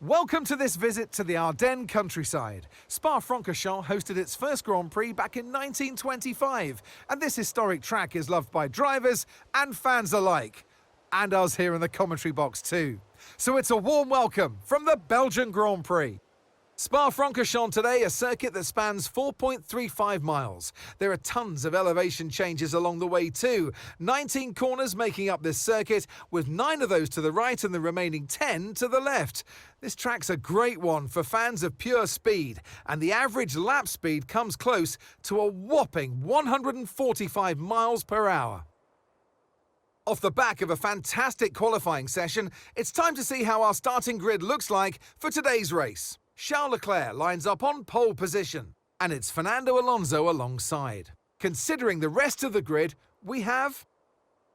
Welcome to this visit to the Ardennes countryside. Spa-Francorchamps hosted its first Grand Prix back in 1925, and this historic track is loved by drivers and fans alike. And us here in the commentary box too. So it's a warm welcome from the Belgian Grand Prix. Spa-Francorchamps today, a circuit that spans 4.35 miles. There are tons of elevation changes along the way too. 19 corners making up this circuit, with 9 of those to the right and the remaining 10 to the left. This track's a great one for fans of pure speed, and the average lap speed comes close to a whopping 145 miles per hour. Off the back of a fantastic qualifying session, it's time to see how our starting grid looks like for today's race. Charles Leclerc lines up on pole position, and it's Fernando Alonso alongside. Considering the rest of the grid, we have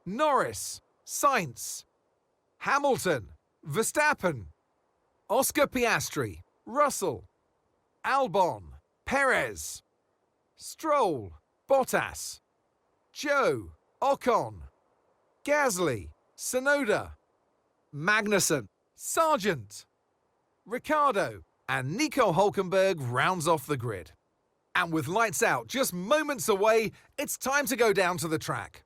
Norris, Sainz, Hamilton, Verstappen, Oscar Piastri, Russell, Albon, Perez, Stroll, Bottas, Joe, Ocon, Gasly, Tsunoda, Magnussen, Sargent, Ricciardo, and Nico Hülkenberg rounds off the grid. And with lights out just moments away, it's time to go down to the track.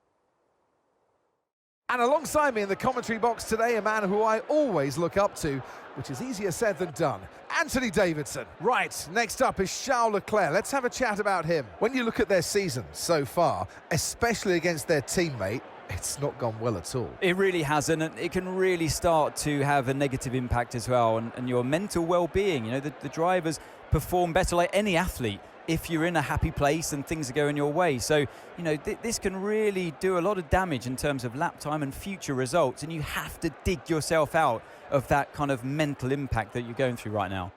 And alongside me in the commentary box today, a man who I always look up to, which is easier said than done, Anthony Davidson. Right, next up is Charles Leclerc. Let's have a chat about him. When you look at their season so far, especially against their teammate, it's not gone well at all. It really hasn't, and it can really start to have a negative impact as well, and your mental well-being. You know, the drivers perform better, like any athlete, if you're in a happy place and things are going your way. So, you know, this can really do a lot of damage in terms of lap time and future results, and you have to dig yourself out of that kind of mental impact that you're going through right now.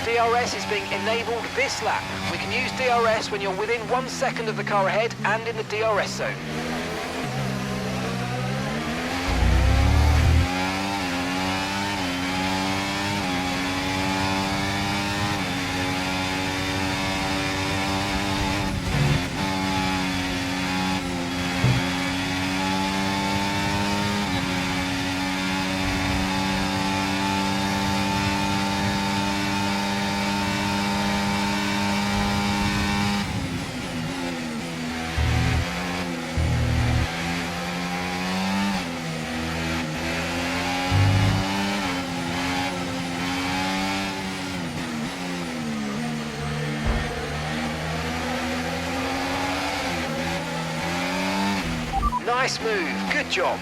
DRS is being enabled this lap. We can use DRS when you're within 1 second of the car ahead and in the DRS zone. Nice move, good job.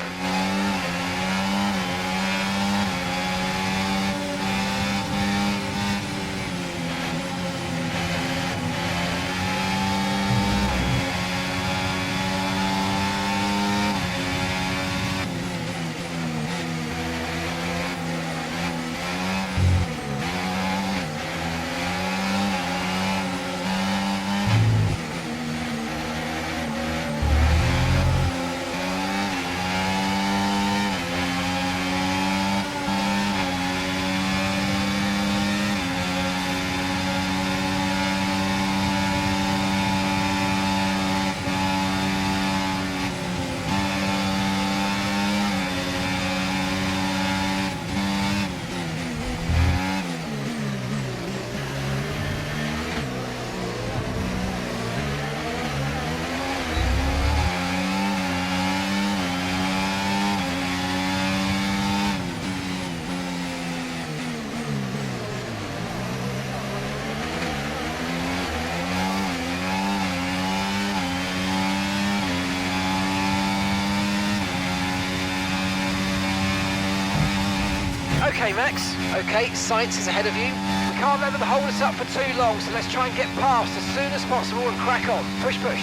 Okay, Max. Okay, Sainz is ahead of you. We can't let them hold us up for too long, so let's try and get past as soon as possible and crack on. Push, push.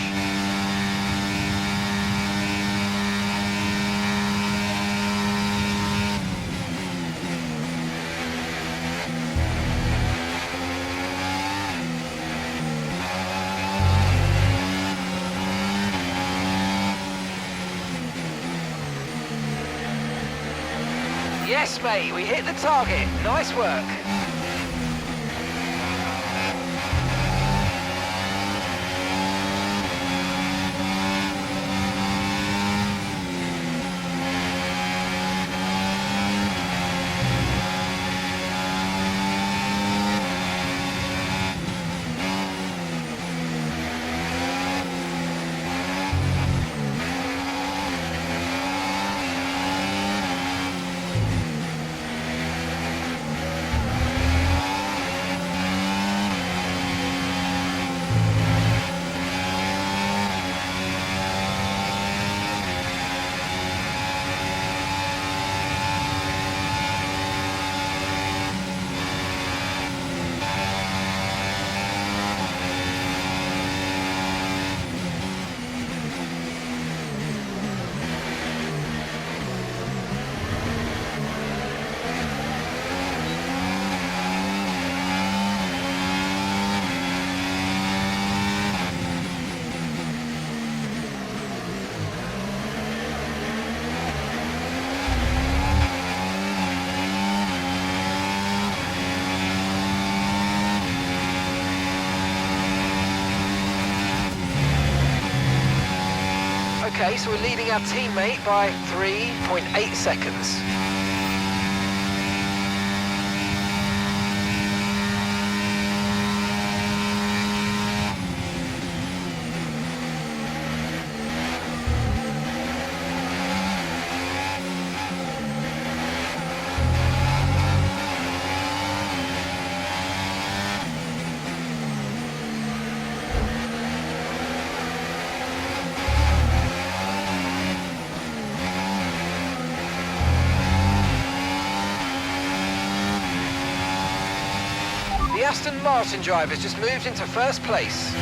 Yes, mate, we hit the target. Nice work. Okay, so we're leading our teammate by 3.8 seconds. The Aston Martin driver's just moved into first place.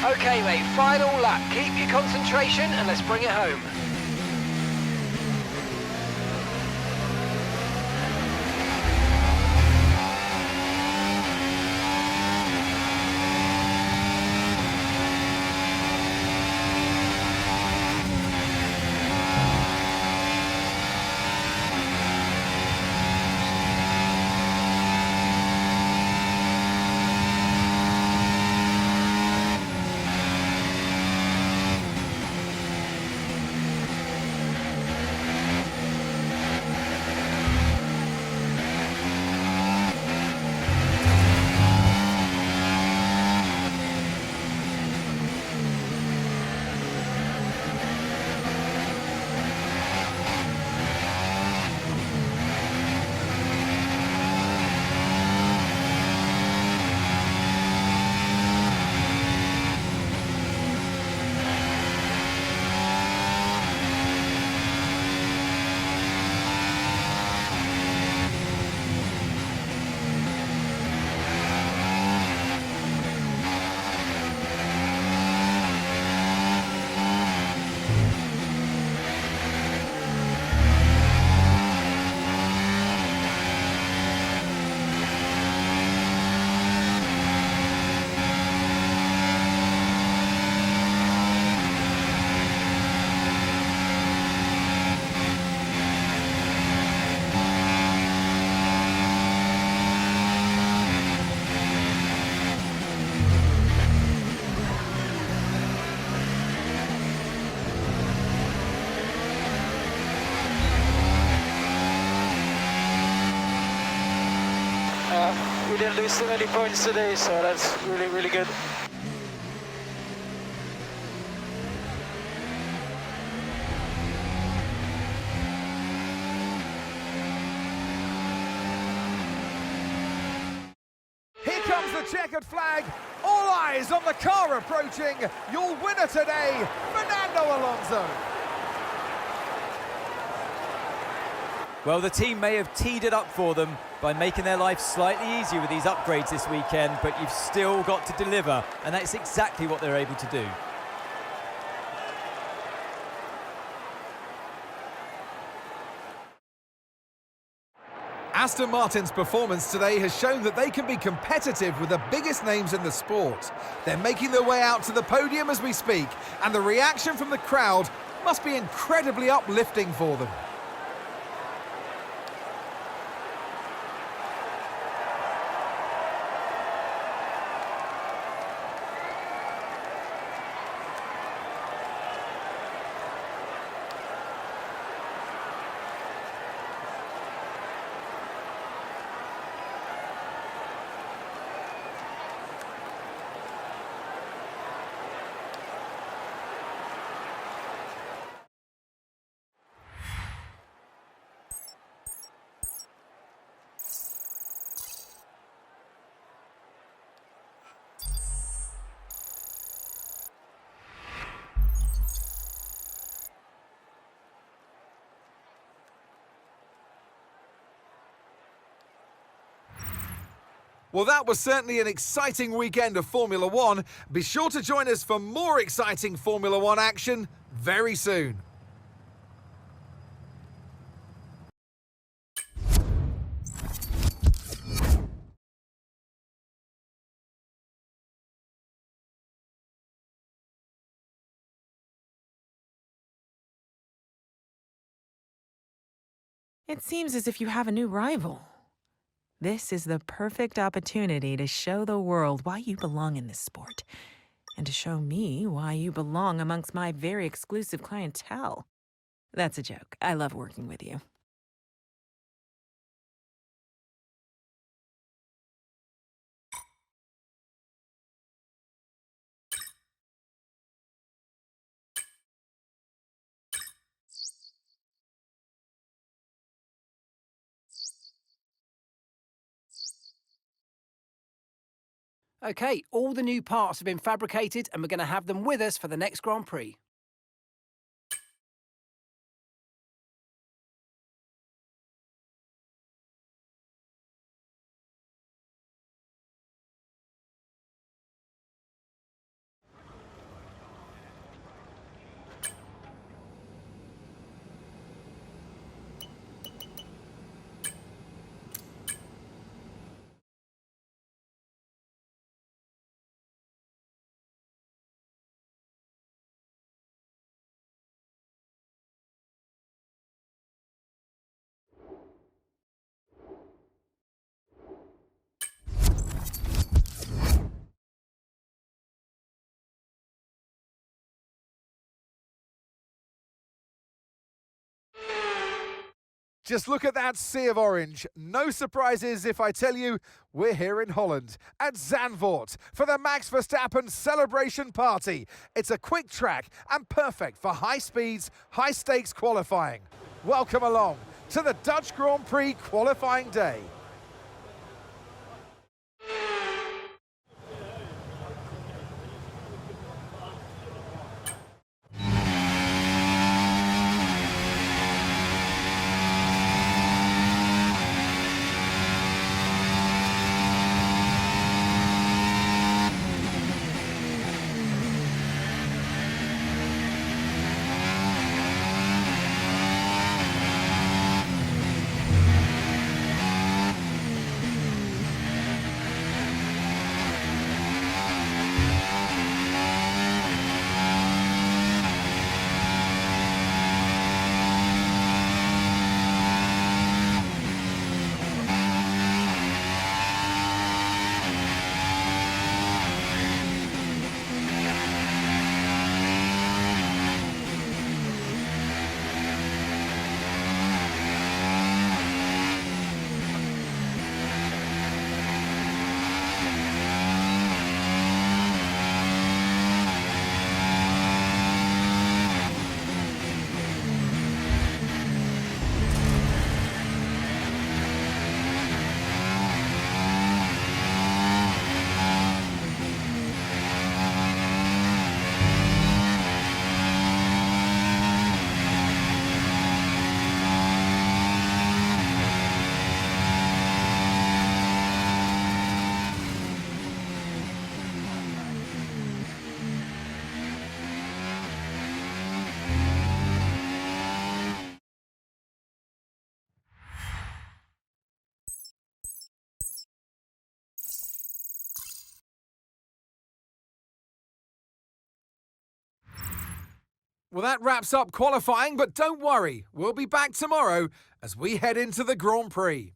Okay, mate, final lap. Keep your concentration and let's bring it home. we didn't lose too many points today, so that's really, really good. Here comes the checkered flag. All eyes on the car approaching. Your winner today, Fernando Alonso. Well, the team may have teed it up for them by making their life slightly easier with these upgrades this weekend, but you've still got to deliver, and that's exactly what they're able to do. Aston Martin's performance today has shown that they can be competitive with the biggest names in the sport. They're making their way out to the podium as we speak, and the reaction from the crowd must be incredibly uplifting for them. Well, that was certainly an exciting weekend of Formula One. Be sure to join us for more exciting Formula One action very soon. It seems as if you have a new rival. This is the perfect opportunity to show the world why you belong in this sport, and to show me why you belong amongst my very exclusive clientele. That's a joke. I love working with you. Okay, all the new parts have been fabricated and we're going to have them with us for the next Grand Prix. Just look at that sea of orange. No surprises if I tell you we're here in Holland at Zandvoort for the Max Verstappen celebration party. It's a quick track and perfect for high speeds, high stakes qualifying. Welcome along to the Dutch Grand Prix qualifying day. Well, that wraps up qualifying, but don't worry, we'll be back tomorrow as we head into the Grand Prix.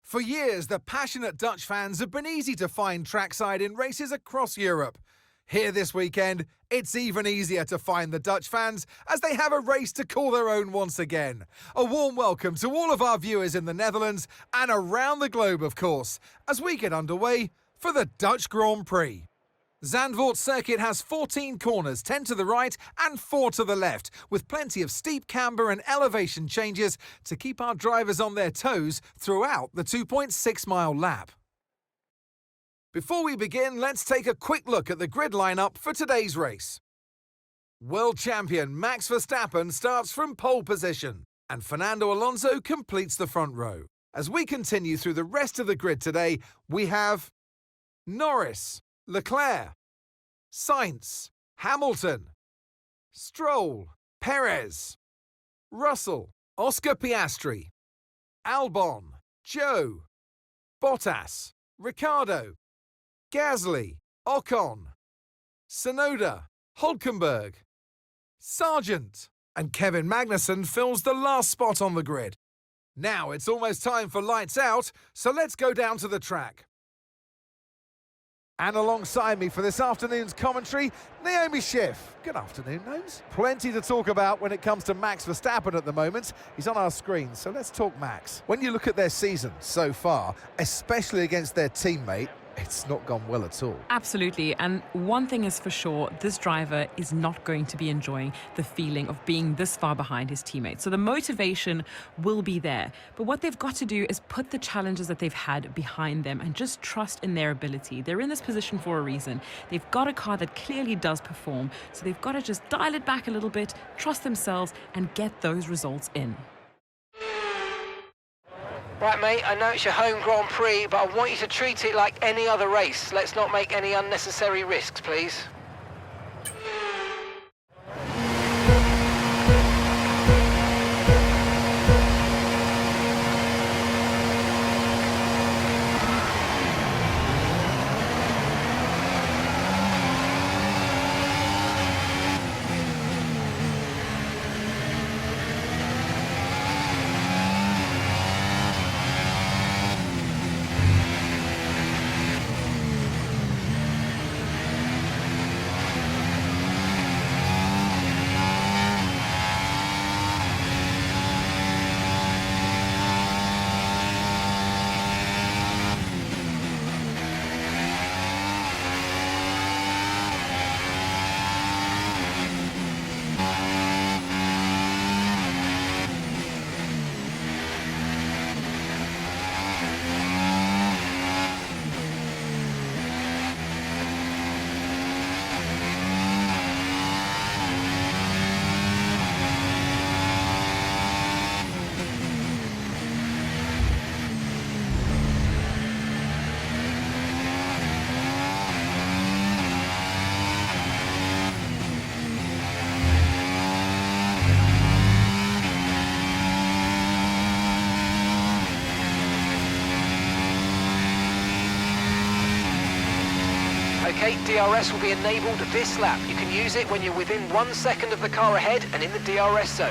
For years, the passionate Dutch fans have been easy to find trackside in races across Europe. Here this weekend, it's even easier to find the Dutch fans as they have a race to call their own once again. A warm welcome to all of our viewers in the Netherlands and around the globe, of course, as we get underway for the Dutch Grand Prix. Zandvoort circuit has 14 corners, 10 to the right and 4 to the left, with plenty of steep camber and elevation changes to keep our drivers on their toes throughout the 2.6-mile lap. Before we begin, let's take a quick look at the grid lineup for today's race. World champion Max Verstappen starts from pole position, and Fernando Alonso completes the front row. As we continue through the rest of the grid today, we have Norris, Leclerc, Sainz, Hamilton, Stroll, Perez, Russell, Oscar Piastri, Albon, Joe, Bottas, Ricciardo, Gasly, Ocon, Tsunoda, Hülkenberg, Sargent, and Kevin Magnussen fills the last spot on the grid. Now it's almost time for lights out, so let's go down to the track. And alongside me for this afternoon's commentary, Naomi Schiff. Good afternoon, Gnomes. Plenty to talk about when it comes to Max Verstappen at the moment. He's on our screen, so let's talk Max. When you look at their season so far, especially against their teammate, it's not gone well at all. Absolutely. And one thing is for sure, this driver is not going to be enjoying the feeling of being this far behind his teammates. So the motivation will be there. But what they've got to do is put the challenges that they've had behind them and just trust in their ability. They're in this position for a reason. They've got a car that clearly does perform. So they've got to just dial it back a little bit, trust themselves, and get those results in. Right, mate, I know it's your home Grand Prix, but I want you to treat it like any other race. Let's not make any unnecessary risks, please. Okay, DRS will be enabled this lap. You can use it when you're within 1 second of the car ahead and in the DRS zone.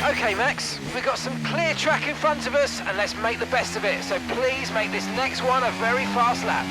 Okay, Max, we've got some clear track in front of us, and let's make the best of it. So please make this next one a very fast lap.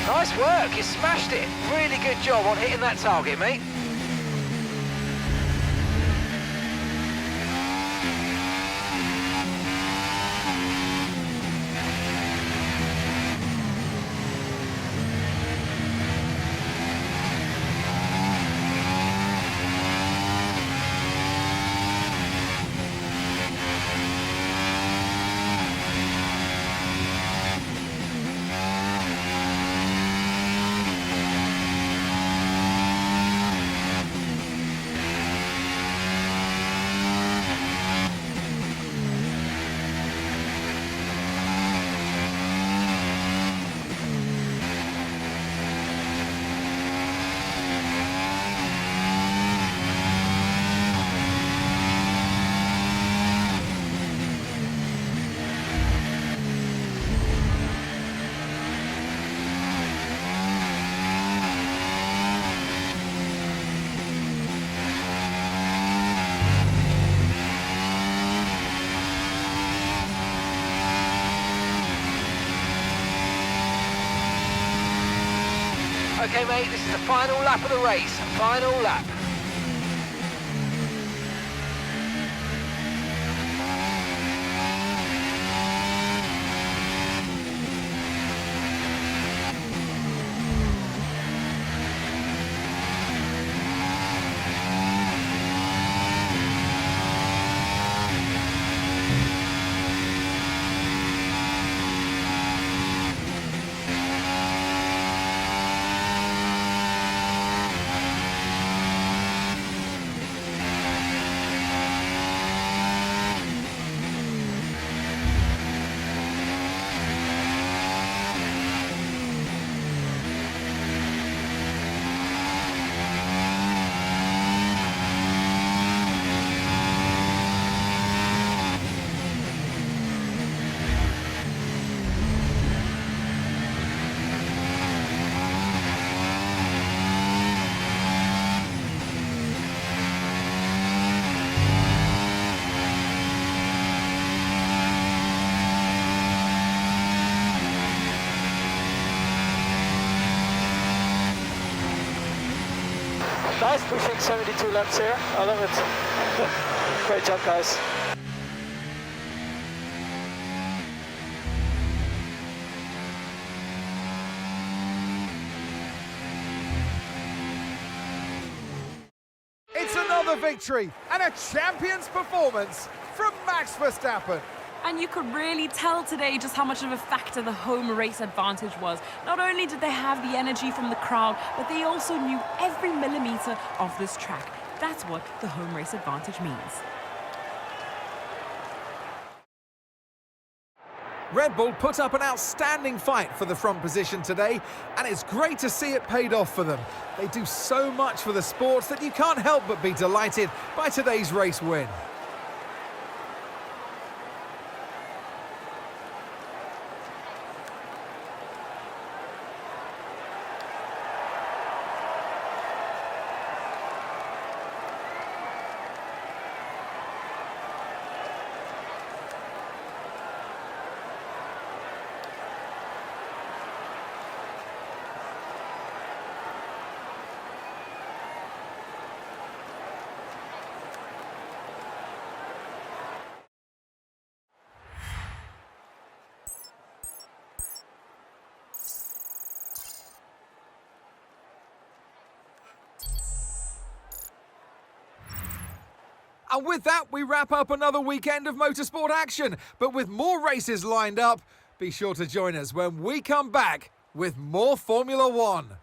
Nice work, you smashed it. Really good job on hitting that target, mate. Okay, mate, this is the final lap of the race. Final lap. Nice pushing 72 laps here. I love it. Great job, guys. It's another victory and a champion's performance from Max Verstappen. And you could really tell today just how much of a factor the home race advantage was. Not only did they have the energy from the crowd, but they also knew every millimetre of this track. That's what the home race advantage means. Red Bull put up an outstanding fight for the front position today, and it's great to see it paid off for them. They do so much for the sport that you can't help but be delighted by today's race win. And with that, we wrap up another weekend of motorsport action. But with more races lined up, be sure to join us when we come back with more Formula One.